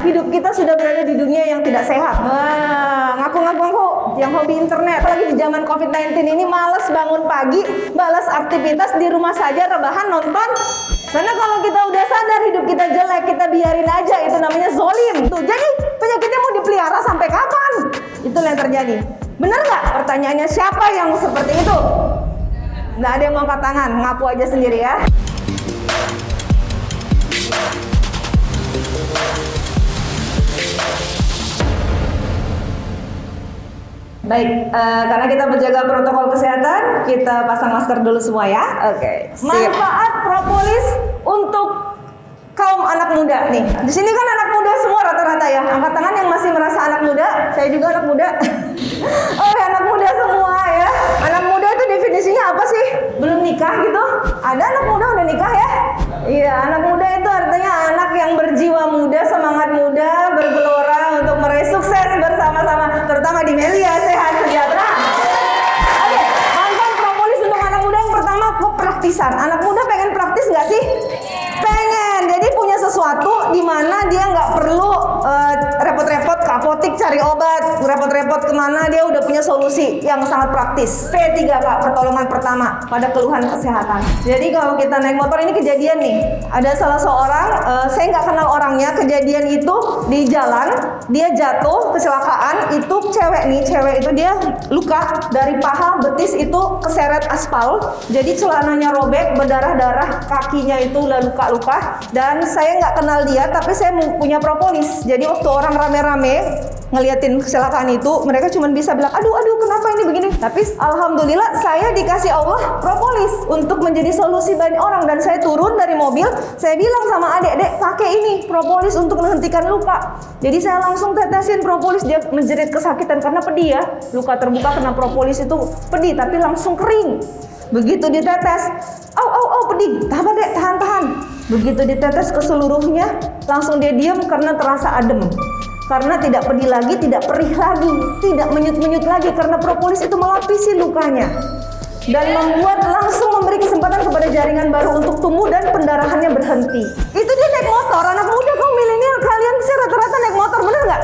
Hidup kita sudah berada di dunia yang tidak sehat. Ngaku-ngaku yang hobi internet, apalagi di zaman COVID-19 ini, males bangun pagi, balas aktivitas, di rumah saja rebahan nonton. Karena kalau kita udah sadar hidup kita jelek, kita biarin aja, itu namanya zolim. Tuh, jadi penyakitnya mau dipelihara sampai kapan? Itulah yang terjadi. Benar nggak? Pertanyaannya, siapa yang seperti itu? Nggak ada yang mau angkat tangan, ngaku aja sendiri ya. Baik, karena kita menjaga protokol kesehatan, kita pasang masker dulu semua ya. Oke. Manfaat propolis untuk kaum anak muda nih. Di sini kan anak muda semua rata-rata ya. Angkat tangan yang masih merasa anak muda. Saya juga anak muda. Oh, anak muda semua ya. Anak muda itu definisinya apa sih? Belum nikah gitu? Ada anak muda udah nikah ya? Iya, anak muda itu artinya anak yang berjiwa muda, semangat muda, bergelora untuk meraih sukses bersama-sama, terutama di Melia Sehat Sejahtera. Oke, manfaat propolis untuk anak muda yang pertama, kepraktisan. Anak muda pengen praktis nggak sih? Pengen. Jadi punya sesuatu di mana dia nggak perlu repot-repot ke apotik cari obat, repot-repot kemana, dia udah punya solusi yang sangat praktis. P3K, pertolongan pertama pada keluhan kesehatan. Jadi kalau kita naik motor, ini kejadian nih, ada salah seorang, saya nggak kenal orangnya, kejadian itu di jalan, dia jatuh, kecelakaan, itu cewek itu dia luka dari paha, betis itu keseret aspal, jadi celananya robek, berdarah-darah, kakinya itu udah luka-luka, dan saya nggak kenal dia, tapi saya punya propolis. Jadi waktu orang rame-rame ngeliatin kecelakaan itu, mereka cuma bisa bilang, aduh kenapa ini begini. Tapi alhamdulillah saya dikasih Allah propolis untuk menjadi solusi banyak orang. Dan saya turun dari mobil, saya bilang sama adik pakai ini propolis untuk menghentikan luka. Jadi saya langsung tetesin propolis, dia menjerit kesakitan karena pedih ya, luka terbuka kena propolis itu pedih, tapi langsung kering. Begitu ditetes, pedih, tahan. Begitu ditetes ke seluruhnya, langsung dia diam karena terasa adem. Karena tidak pedih lagi, tidak perih lagi, tidak menyut-menyut lagi, karena propolis itu melapisi lukanya. Dan membuat langsung memberi kesempatan kepada jaringan baru untuk tumbuh dan pendarahannya berhenti. Itu dia naik motor, anak muda kaum milenial, kalian sih rata-rata naik motor, bener nggak?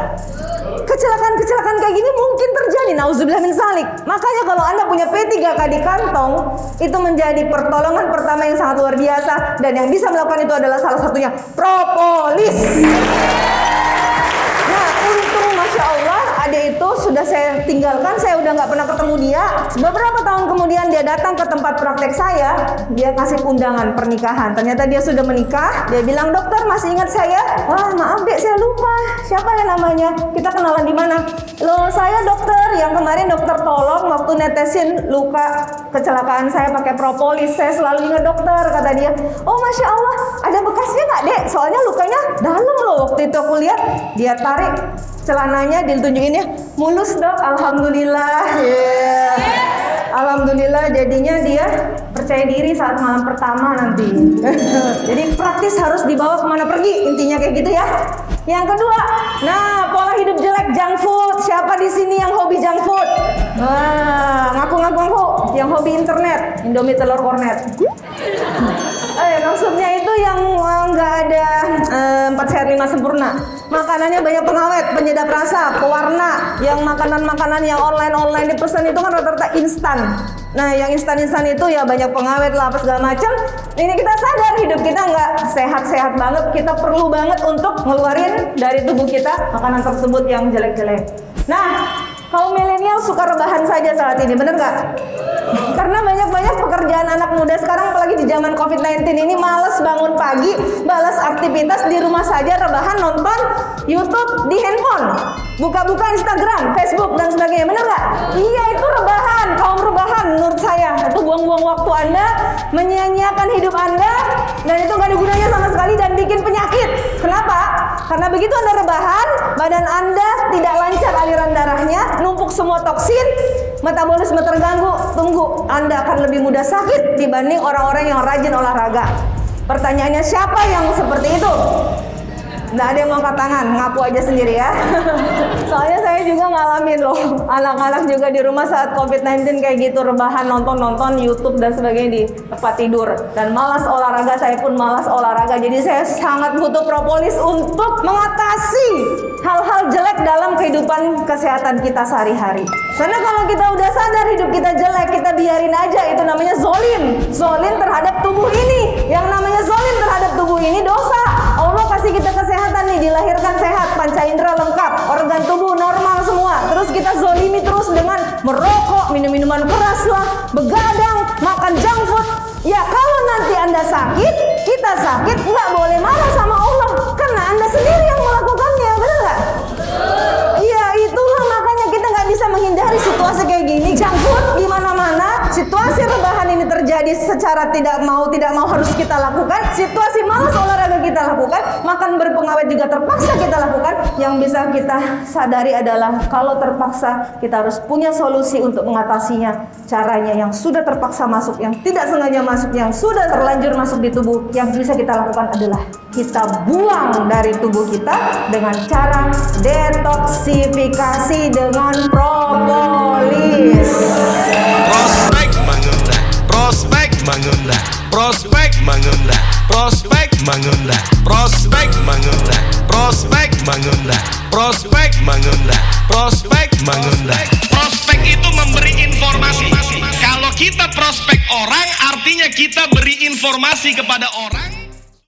Kecelakaan kayak gini mungkin terjadi, nauzubillah min zalik. Makanya kalau Anda punya P3K di kantong, itu menjadi pertolongan pertama yang sangat luar biasa. Dan yang bisa melakukan itu adalah salah satunya propolis. Nah, untung Masya Allah, adik itu sudah saya tinggalkan, saya udah nggak pernah ketemu dia. Beberapa tahun kemudian dia datang ke tempat praktek saya, dia kasih undangan pernikahan. Ternyata dia sudah menikah, dia bilang, dokter masih ingat saya? Wah maaf dek, saya lupa, siapa ya namanya? Kita kenalan di mana? Loh saya dokter, yang kemarin dokter tolong waktu netesin luka kecelakaan saya pakai propolis, saya selalu ingat dokter, kata dia. Oh Masya Allah, ada bekasnya nggak dek? Soalnya lukanya dalam loh, waktu itu aku lihat, dia tarik celananya, ditunjukin ya, mulus dok, alhamdulillah. Alhamdulillah, jadinya dia percaya diri saat malam pertama nanti. Jadi praktis harus dibawa kemana pergi, intinya kayak gitu ya. Yang kedua, nah pola hidup jelek, junk food. Siapa di sini yang hobi junk food? Ngaku-ngaku yang hobi internet, Indomie telur kornet. Maksudnya itu yang nggak ada 4 sehat 5 sempurna. Makanannya banyak pengawet, penyedap rasa, pewarna. Yang makanan-makanan yang online dipesan itu kan rata-rata instan. Nah yang instan-instan itu ya banyak pengawet lah, apa segala macam. Ini kita sadar hidup kita nggak sehat-sehat banget. Kita perlu banget untuk ngeluarin dari tubuh kita makanan tersebut yang jelek-jelek. Nah kaum milenial suka rebahan saja saat ini, bener nggak? Karena banyak pekerjaan anak muda sekarang, apalagi di zaman COVID-19 ini, males bangun pagi, balas aktivitas, di rumah saja rebahan, nonton YouTube di handphone, buka-buka Instagram, Facebook dan sebagainya, bener nggak? Iya itu rebahan, kaum rebahan menurut saya. Itu buang-buang waktu Anda, menyia-nyiakan hidup Anda, dan itu nggak ada gunanya sama sekali dan bikin penyakit. Kenapa? Karena begitu Anda rebahan, badan Anda tidak lancar aliran darahnya, numpuk semua toksin, metabolisme terganggu. Tunggu, Anda akan lebih mudah sakit dibanding orang-orang yang rajin olahraga. Pertanyaannya, siapa yang seperti itu? Nggak ada yang mau angkat tangan, ngaku aja sendiri ya. Soalnya saya juga ngalamin loh, anak-anak juga di rumah saat COVID-19 kayak gitu, rebahan nonton YouTube dan sebagainya di tempat tidur. Dan malas olahraga, saya pun malas olahraga. Jadi saya sangat butuh propolis untuk mengatasi hal-hal jelek dalam kehidupan kesehatan kita sehari-hari. Karena kalau kita udah sadar hidup kita jelek, kita biarin aja, itu namanya zolim. Zolim terhadap tubuh ini. Yang namanya zolim terhadap tubuh ini dosa. Allah kasih kita kesehatan nih, dilahirkan sehat, panca indera lengkap, organ tubuh normal semua. Terus kita zolimi terus dengan merokok, minum minuman keras lah, begadang, makan junk food. Ya kalau nanti Anda sakit, kita sakit, nggak boleh marah sama Allah. Karena Anda sendiri yang melakukannya, benar nggak? Iya, itulah makanya kita nggak bisa menghindari situasi kayak gini. Junk food di mana-mana, situasi rebahan ini terjadi secara tidak mau harus kita lakukan. Situasi malas olahraga kita lakukan, makan berpengawet juga terpaksa kita lakukan. Yang bisa kita sadari adalah kalau terpaksa kita harus punya solusi untuk mengatasinya. Caranya yang sudah terpaksa masuk, yang tidak sengaja masuk, yang sudah terlanjur masuk di tubuh, yang bisa kita lakukan adalah kita buang dari tubuh kita dengan cara detoksifikasi dengan propolis. Prospek mengundang, prospek mengundang, prospek mengundang, prospek mengundang, prospek mengundang, prospek mengundang, prospek mengundang, prospek mengundang. Prospek itu memberi informasi. Kalau kita prospek orang, artinya kita beri informasi kepada orang.